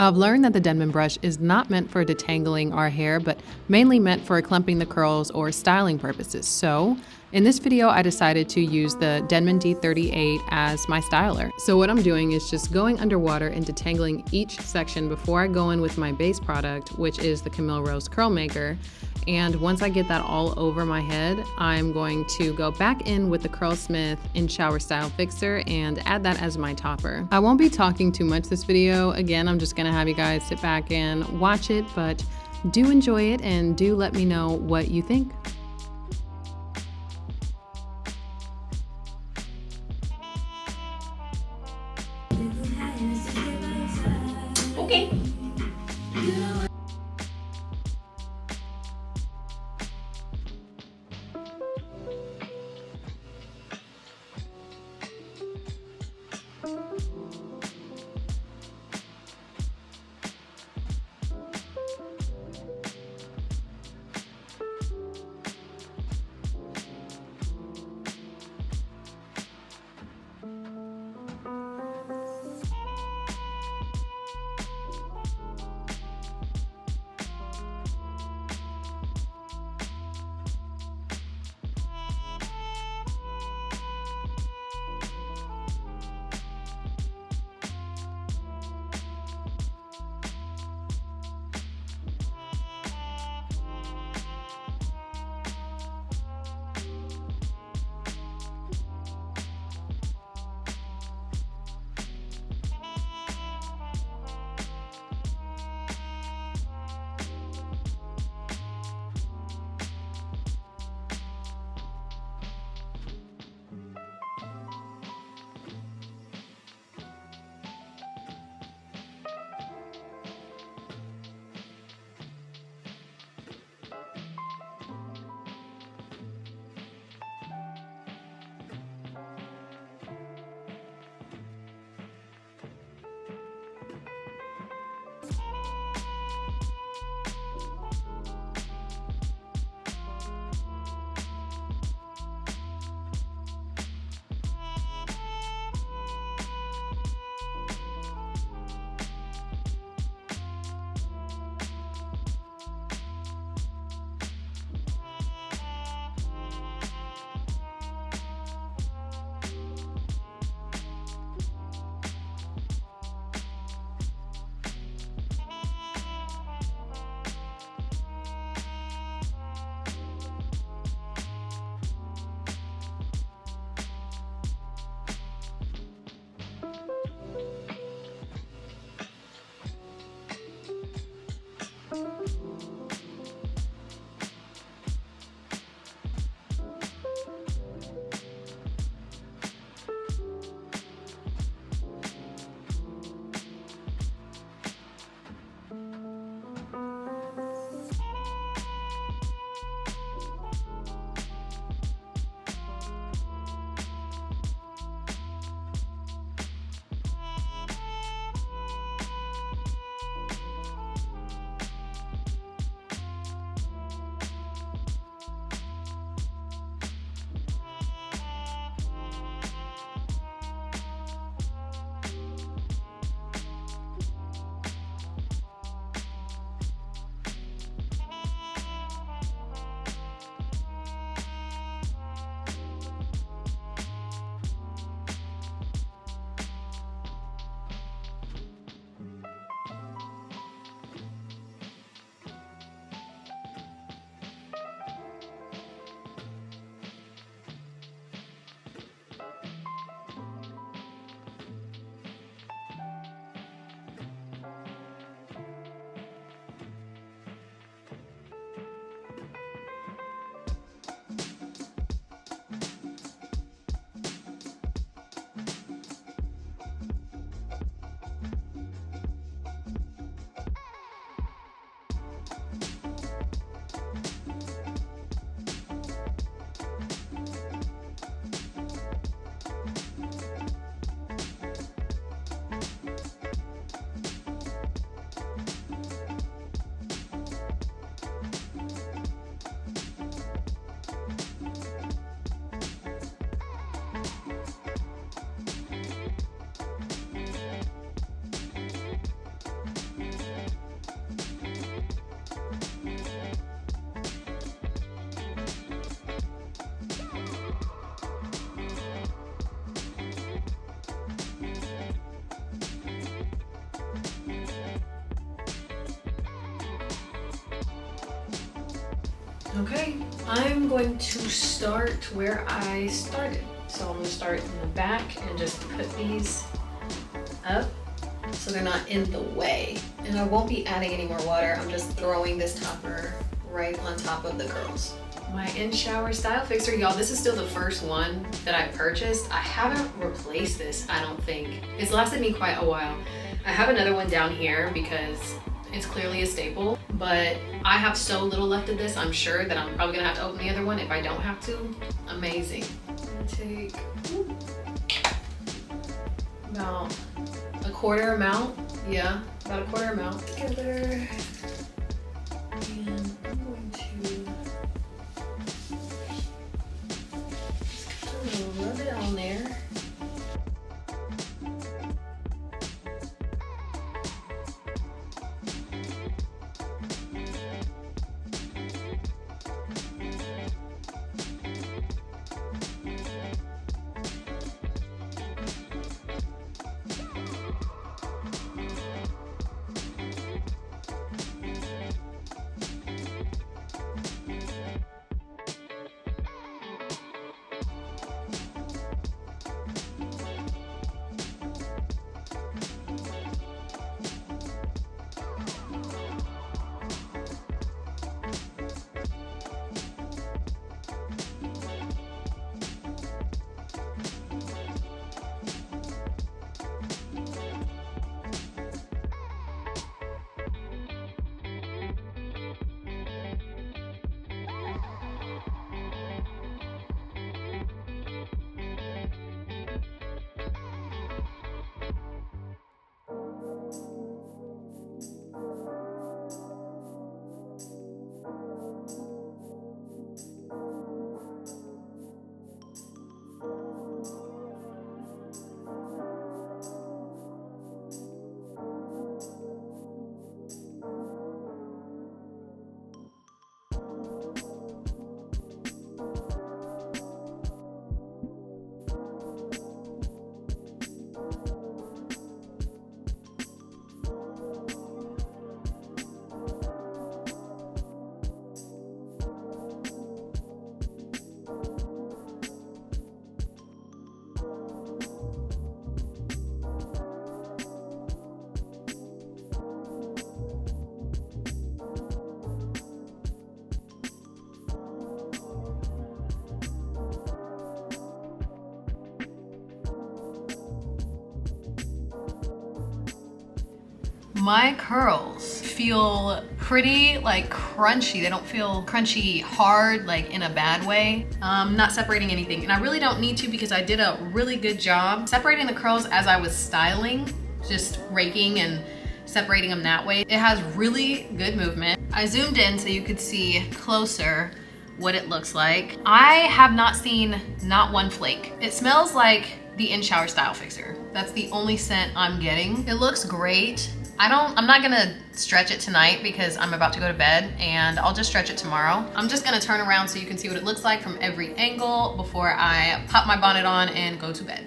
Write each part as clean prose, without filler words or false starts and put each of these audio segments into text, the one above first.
I've learned that the Denman brush is not meant for detangling our hair, but mainly meant for clumping the curls or styling purposes. So in this video, I decided to use the Denman D38 as my styler. So what I'm doing is just going underwater and detangling each section before I go in with my base product, which is the Camille Rose Curl Maker. And once I get that all over my head, I'm going to go back in with the Curlsmith In Shower Style Fixer and add that as my topper. I won't be talking too much this video. Again, I'm just gonna have you guys sit back and watch it, but do enjoy it and do let me know what you think. Okay. Okay, I'm going to start where I started. So I'm gonna start in the back and just put these up so they're not in the way. And I won't be adding any more water. I'm just throwing this topper right on top of the curls. My in-shower style fixer, y'all, this is still the first one that I purchased. I haven't replaced this, I don't think. It's lasted me quite a while. I have another one down here because it's clearly a staple, but I have so little left of this, I'm sure that I'm probably gonna have to open the other one. If I don't have to, amazing. I'm gonna take about a quarter amount. Yeah, about a quarter amount together. And I'm going to just kind of rub it on there. My curls feel pretty like crunchy. They don't feel crunchy hard like in a bad way. Not separating anything, and I really don't need to because I did a really good job separating the curls as I was styling, just raking and separating them that way. It has really good movement. I zoomed in so you could see closer what it looks like. I have not seen not one flake. It smells like the in-shower style fixer. That's the only scent I'm getting. It looks great. I'm not gonna stretch it tonight because I'm about to go to bed, and I'll just stretch it tomorrow. I'm just gonna turn around so you can see what it looks like from every angle before I pop my bonnet on and go to bed.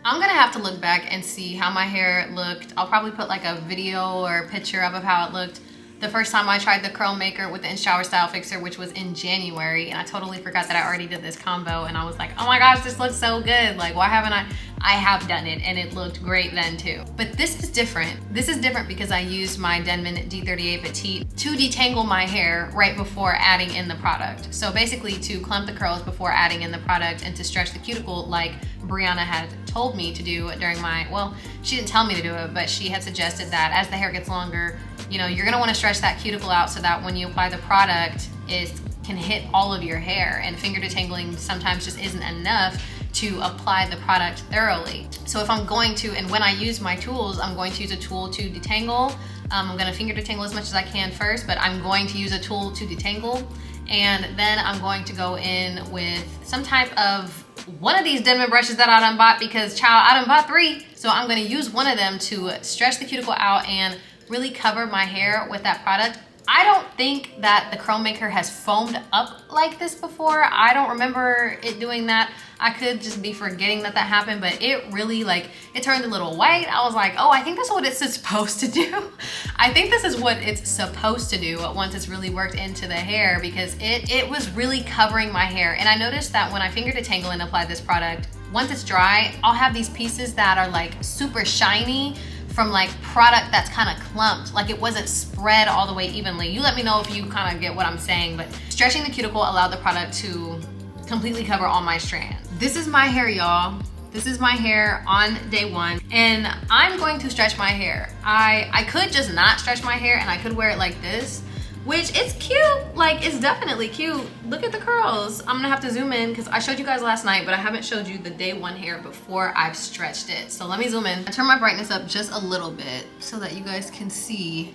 I'm gonna have to look back and see how my hair looked. I'll probably put like a video or a picture up of how it looked the first time I tried the curl maker with the in-shower style fixer, which was in January, and I totally forgot that I already did this combo, and I was like, oh my gosh, this looks so good. Like, why haven't I? I have done it, and it looked great then too. But this is different. This is different because I used my Denman D38 Petite to detangle my hair right before adding in the product. So basically to clump the curls before adding in the product and to stretch the cuticle like Brianna had told me to do during my, well, she didn't tell me to do it, but she had suggested that as the hair gets longer, you know, you're gonna wanna stretch that cuticle out so that when you apply the product, it can hit all of your hair, and finger detangling sometimes just isn't enough to apply the product thoroughly. So if I'm going to, and when I use my tools, I'm going to use a tool to detangle. I'm gonna finger detangle as much as I can first, but I'm going to use a tool to detangle. And then I'm going to go in with some type of one of these Denman brushes that I done bought because, child, I done bought 3. So I'm gonna use one of them to stretch the cuticle out and really cover my hair with that product. I don't think that the curl maker has foamed up like this before. I don't remember it doing that. I could just be forgetting that that happened, but it really, like, it turned a little white. I was like, oh, I think that's what it's supposed to do. I think this is what it's supposed to do once it's really worked into the hair, because it was really covering my hair. And I noticed that when I finger detangle and apply this product, once it's dry, I'll have these pieces that are like super shiny from like product that's kind of clumped, like it wasn't spread all the way evenly. You let me know if you kind of get what I'm saying, but stretching the cuticle allowed the product to completely cover all my strands. This is my hair, y'all. This is my hair on day 1, and I'm going to stretch my hair. I could just not stretch my hair and I could wear it like this, which it's cute, like it's definitely cute. Look at the curls. I'm gonna have to zoom in because I showed you guys last night, but I haven't showed you the day 1 hair before I've stretched it. So let me zoom in. I turn my brightness up just a little bit so that you guys can see.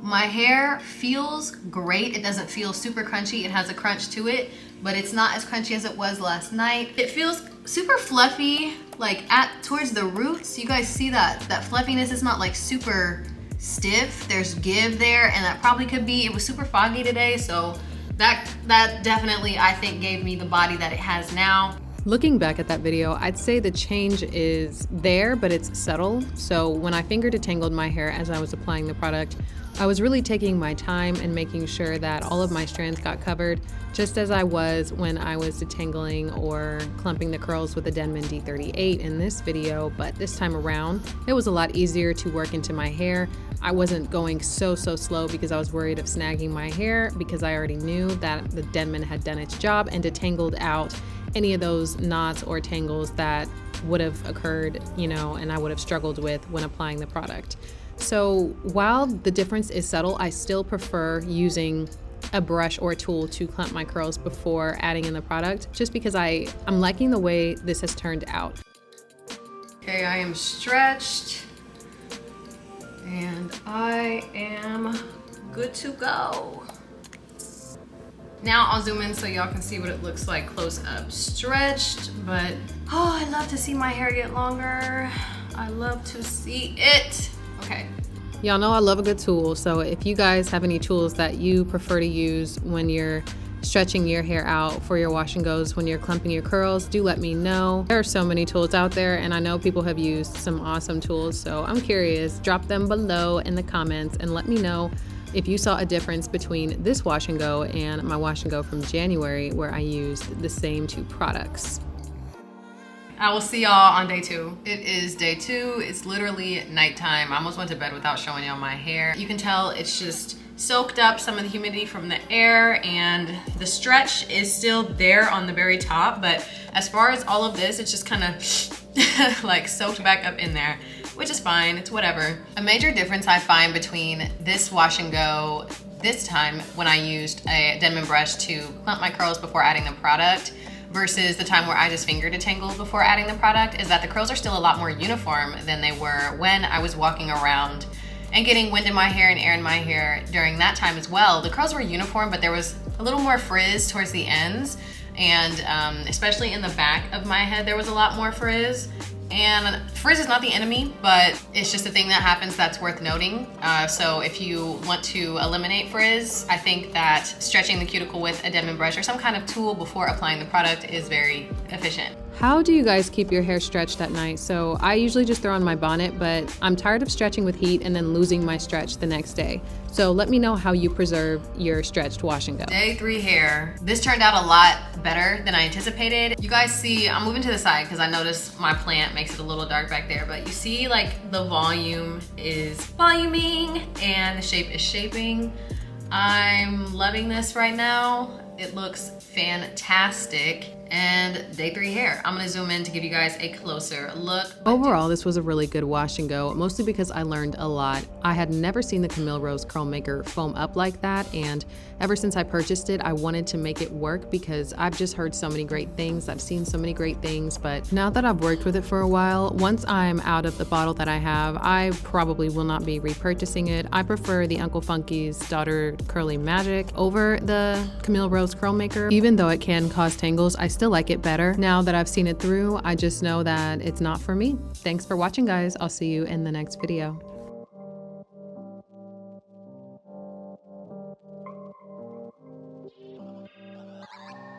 My hair feels great. It doesn't feel super crunchy. It has a crunch to it, but it's not as crunchy as it was last night. It feels super fluffy, like towards the roots. You guys see that fluffiness is not like super stiff. There's give there, and that probably could be, it was super foggy today, so that definitely, I think, gave me the body that it has now. Looking back at that video, I'd say the change is there, but it's subtle. So when I finger detangled my hair as I was applying the product, I was really taking my time and making sure that all of my strands got covered, just as I was when I was detangling or clumping the curls with the Denman D38 in this video. But this time around, it was a lot easier to work into my hair. I wasn't going so slow because I was worried of snagging my hair, because I already knew that the Denman had done its job and detangled out any of those knots or tangles that would have occurred, you know, and I would have struggled with when applying the product. So while the difference is subtle, I still prefer using a brush or a tool to clump my curls before adding in the product, just because I'm liking the way this has turned out. Okay, I am stretched and I am good to go. Now I'll zoom in so y'all can see what it looks like close up. Stretched, but oh, I love to see my hair get longer. I love to see it. Okay. Y'all know I love a good tool, so if you guys have any tools that you prefer to use when you're stretching your hair out for your wash and goes, when you're clumping your curls, do let me know. There are so many tools out there, and I know people have used some awesome tools, so I'm curious. Drop them below in the comments and let me know if you saw a difference between this wash and go and my wash and go from January, where I used the same 2 products. I will see y'all on day 2. It is day 2. It's literally nighttime. I almost went to bed without showing y'all my hair. You can tell it's just soaked up some of the humidity from the air, and the stretch is still there on the very top, but as far as all of this, it's just kind of like soaked back up in there, which is fine. It's whatever. A major difference I find between this wash and go this time, when I used a Denman brush to clump my curls before adding the product, versus the time where I just finger detangled before adding the product, is that the curls are still a lot more uniform than they were when I was walking around and getting wind in my hair and air in my hair during that time as well. The curls were uniform, but there was a little more frizz towards the ends, and especially in the back of my head, there was a lot more frizz. And frizz is not the enemy, but it's just a thing that happens that's worth noting. So if you want to eliminate frizz, I think that stretching the cuticle with a Denman brush or some kind of tool before applying the product is very efficient. How do you guys keep your hair stretched at night? So I usually just throw on my bonnet, but I'm tired of stretching with heat and then losing my stretch the next day. So let me know how you preserve your stretched wash and go. Day 3 hair. This turned out a lot better than I anticipated. You guys see, I'm moving to the side because I noticed my plant makes it a little dark back there, but you see like the volume is voluming and the shape is shaping. I'm loving this right now. It looks fantastic. And day 3 hair. I'm gonna zoom in to give you guys a closer look. Overall, this was a really good wash and go, mostly because I learned a lot. I had never seen the Camille Rose curl maker foam up like that, and ever since I purchased it, I wanted to make it work because I've just heard so many great things. I've seen so many great things, but now that I've worked with it for a while, once I'm out of the bottle that I have, I probably will not be repurchasing it. I prefer the Uncle Funky's Daughter Curly Magic over the Camille Rose curl maker. Even though it can cause tangles, I still still like it better. Now that I've seen it through, I just know that it's not for me. Thanks for watching, guys. I'll see you in the next video.